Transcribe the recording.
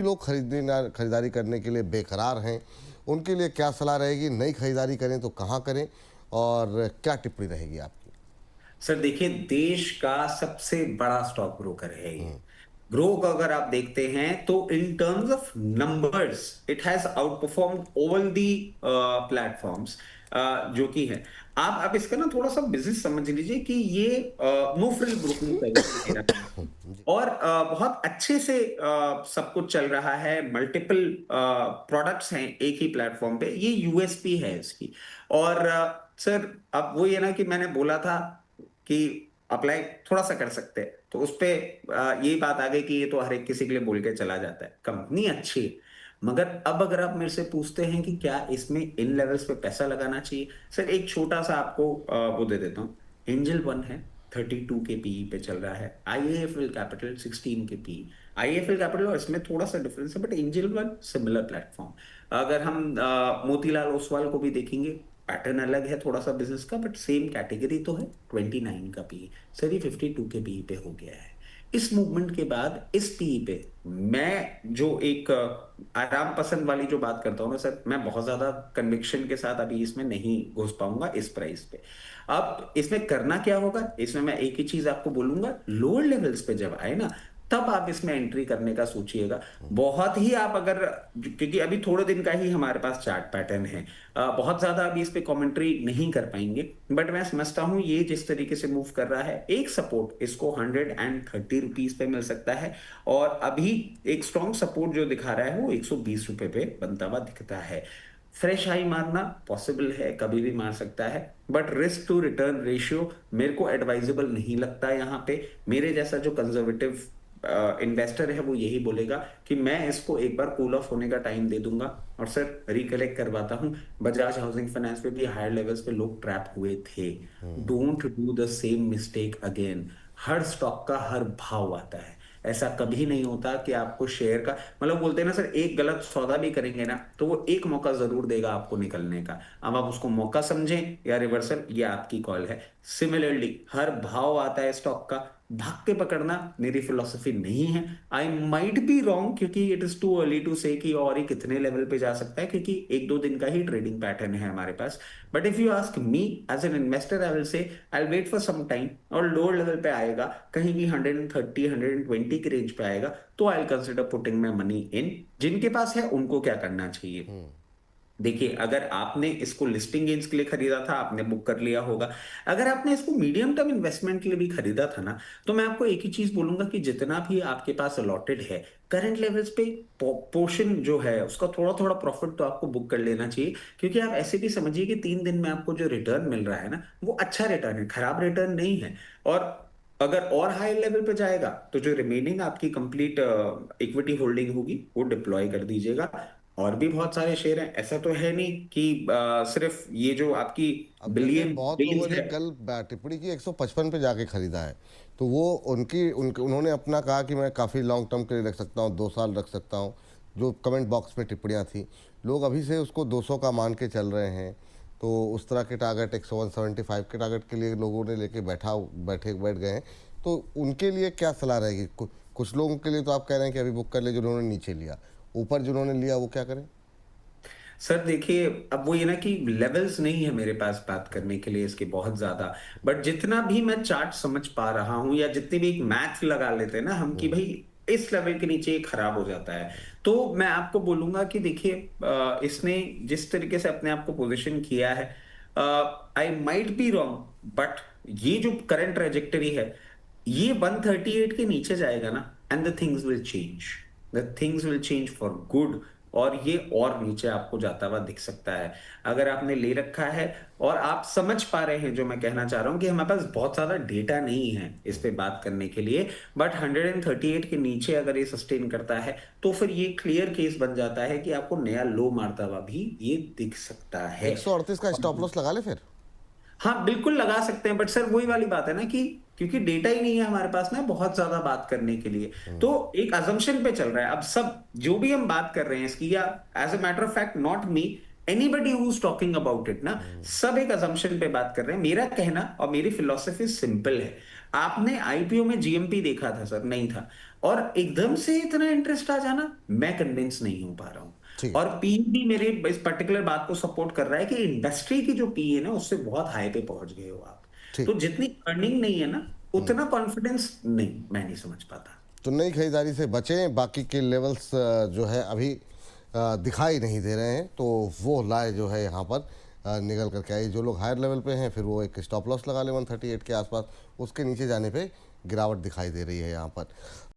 लोग खरीदारी करने के लिए बेकरार हैं, उनके लिए क्या सलाह रहेगी? नई खरीदारी करें तो कहाँ करें और क्या टिप्पणी रहेगी आपकी? सर देखिए, देश का सबसे बड़ा स्टॉक ब्रोकर है ये। हुँ, ग्रो का अगर आप देखते हैं तो in terms of numbers it has out performed all the platforms जो कि है। आप इसका ना थोड़ा सा बिजनेस समझ लीजिए कि ये नो फ्रिल ब्रोकिंग सर्विस दे रहा है जी। और बहुत अच्छे से सब कुछ चल रहा है। मल्टीपल प्रोडक्ट्स हैं एक ही प्लेटफॉर्म पे, ये यूएसपी है इसकी। और सर अब वो ये ना कि मैंने बोला था कि अप्लाई थोड़ा सा कर सकते हैं, तो उस पे यही बात आ गई कि ये तो हर एक किसी के लिए बोल के चला जाता है। कंपनी अच्छी है, मगर अब अगर आप मेरे से पूछते हैं कि क्या इसमें इन लेवल्स पे पैसा लगाना चाहिए, सर एक छोटा सा आपको वो दे देता हूँ। एंजल वन है, 32 के पीई पे चल रहा है। आईएफएल कैपिटल 16 के पीई। आईएफएल कैपिटल और इसमें थोड़ा सा डिफरेंस है, but angel one similar platform. अगर हम मोतीलाल ओसवाल को भी देखेंगे, पैटर्न अलग है थोड़ा सा बिजनेस का, बट सेम कैटेगरी तो है। 29 का पीई, सर ये 52 के पीई पे हो गया है। इस मूवमेंट के बाद इस पीई पे मैं जो एक आराम पसंद वाली जो बात करता हूँ ना सर, मैं बहुत ज्यादा कन्विक्शन के साथ अभी इसमें नहीं घुस पाऊंगा इस प्राइस पे। अब इसमें करना क्या होगा, इसमें मैं एक ही चीज आपको बोलूंगा, लोअर लेवल्स पे जब आए ना, तब आप इसमें एंट्री करने का सोचिएगा। बहुत ही आप अगर, क्योंकि अभी थोड़े दिन का ही हमारे पास चार्ट पैटर्न है, बहुत ज्यादा अभी इस पे कमेंट्री नहीं कर पाएंगे, बट मैं समझता हूं ये जिस तरीके से मूव कर रहा है, एक सपोर्ट इसको 130 रुपीज पे मिल सकता है। और अभी एक स्ट्रॉन्ग सपोर्ट जो दिखा रहा है वो 120 रुपए पे बनता हुआ दिखता है। फ्रेश हाई मारना पॉसिबल है, कभी भी मार सकता है, but risk to return ratio मेरे को एडवाइजेबल नहीं लगता यहाँ पे। मेरे जैसा जो कंजर्वेटिव इन्वेस्टर है वो यही बोलेगा कि मैं इसको एक बार कूल ऑफ होने का टाइम दे दूंगा। और सर रिकलेक्ट करवाता हूं, बजाज हाउसिंग फाइनेंस पे भी हायर लेवल्स पे लोग ट्रैप हुए थे। Don't do the same mistake again. Her stock का हर भाव आता है। ऐसा कभी नहीं होता कि आपको शेयर का, मतलब बोलते हैं ना सर, एक गलत सौदा भी करेंगे ना तो वो एक मौका जरूर देगा आपको निकलने का। अब आप उसको मौका समझें या रिवर्सल, ये आपकी कॉल है। सिमिलरली हर भाव आता है स्टॉक का, भाग के पकड़ना मेरी फिलोसफी नहीं है। आई माइट बी रॉन्ग, क्योंकि it is too early to say कि और ही कितने लेवल पे जा सकता है, क्योंकि एक दो दिन का ही ट्रेडिंग पैटर्न है हमारे पास। But if you ask me as an investor, I will say I wait for some time, और लोअर लेवल पे आएगा कहीं भी 130 120 के रेंज पे आएगा, तो I consider putting my money in. जिनके पास है उनको क्या करना चाहिए, हुँ, देखिए अगर आपने इसको लिस्टिंग गेन्स के लिए खरीदा था, आपने बुक कर लिया होगा। अगर आपने इसको मीडियम टर्म इन्वेस्टमेंट के लिए भी खरीदा था ना, तो मैं आपको एक ही चीज बोलूंगा कि जितना भी आपके पास अलॉटेड है करंट लेवल्स पे, पोर्शन जो है उसका थोड़ा थोड़ा प्रॉफिट तो आपको बुक कर लेना चाहिए। क्योंकि आप ऐसे भी समझिए कि 3 दिन में आपको जो रिटर्न मिल रहा है ना, वो अच्छा रिटर्न है, खराब रिटर्न नहीं है। और अगर और हाई लेवल पे जाएगा तो जो रिमेनिंग आपकी कंप्लीट इक्विटी होल्डिंग होगी वो डिप्लॉय कर दीजिएगा। और भी बहुत सारे शेयर हैं, ऐसा तो है नहीं कि सिर्फ ये जो आपकी अब जैसे बिलियन बहुत लोगों डील्स ने है। कल टिप्पणी की 155 पे जाके खरीदा है, तो वो उन्होंने अपना कहा कि मैं काफ़ी लॉन्ग टर्म के लिए रख सकता हूँ, 2 साल रख सकता हूँ। जो कमेंट बॉक्स में टिप्पणियाँ थी, लोग अभी से उसको 200 का मान के चल रहे हैं। तो उस तरह के टारगेट 175 के टारगेट के लिए लोगों ने लेके बैठ गए हैं। तो उनके लिए क्या सलाह रहेगी? कुछ लोगों के लिए तो आप कह रहे हैं कि अभी बुक कर ले, जिन्होंने नीचे लिया। ऊपर जिन्होंने लिया वो क्या करें? सर देखिए, अब वो ये ना कि लेवल्स नहीं है मेरे पास बात करने के लिए इसके बहुत ज्यादा, बट जितना भी मैं चार्ट समझ पा रहा हूं, या जितने भी एक मैथ लगा लेते हैं ना हम कि हुँ, भाई इस लेवल के नीचे ये खराब हो जाता है, तो मैं आपको बोलूंगा कि देखिए इसने जिस तरीके से अपने आप को पोजीशन किया है, I might be wrong, but ये जो करंट ट्रेजेक्टरी है, ये 138 के नीचे जाएगा ना, and the things will change. The things will change for good. और ये और नीचे आपको जाता हुआ दिख सकता है। अगर आपने ले रखा है और आप समझ पा रहे हैं जो मैं कहना चाह रहा हूं, कि हमारे पास बहुत ज्यादा डेटा नहीं है इस पे बात करने के लिए, बट 138 के नीचे अगर ये सस्टेन करता है, तो फिर ये क्लियर केस बन जाता है कि आपको नया लो मारता हुआ भी ये दिख सकता है। 138 का स्टॉप लॉस लगा ले फिर? हाँ बिल्कुल लगा सकते हैं, बट सर वही वाली बात है ना कि क्योंकि डेटा ही नहीं है हमारे पास ना बहुत ज्यादा बात करने के लिए, तो हुँ, एक अजम्पशन पे चल रहा है। अब सब जो भी हम बात कर रहे हैं इसकी, या as a matter of fact not me, anybody who is talking about it ना, हुँ, सब एक अजम्पशन पे बात कर रहे हैं। मेरा कहना और मेरी फिलॉसफी सिंपल है। आपने आईपीओ में जीएमपी देखा था सर? नहीं था। और एकदम से इतना इंटरेस्ट आ जाना, मैं कन्विंस नहीं हो पा रहा हूँ। ठीक है। और पी भी मेरे इस पर्टिकुलर बात को सपोर्ट कर रहा है कि इंडस्ट्री की जो पी है ना, उससे बहुत हाई पे पहुंच गए हो आप। ठीक। तो जितनी अर्निंग नहीं है ना, उतना कॉन्फिडेंस नहीं, मैं नहीं समझ पाता। तो नई खरीदारी से बचें, बाकी के लेवल्स जो है अभी दिखाई नहीं दे रहे हैं, तो वो लाए जो है यहाँ पर निकल करके आई। जो लोग हायर लेवल पे हैं फिर वो एक स्टॉप लॉस लगा ले 138 के आसपास, उसके नीचे जाने पे गिरावट दिखाई दे रही है यहाँ पर।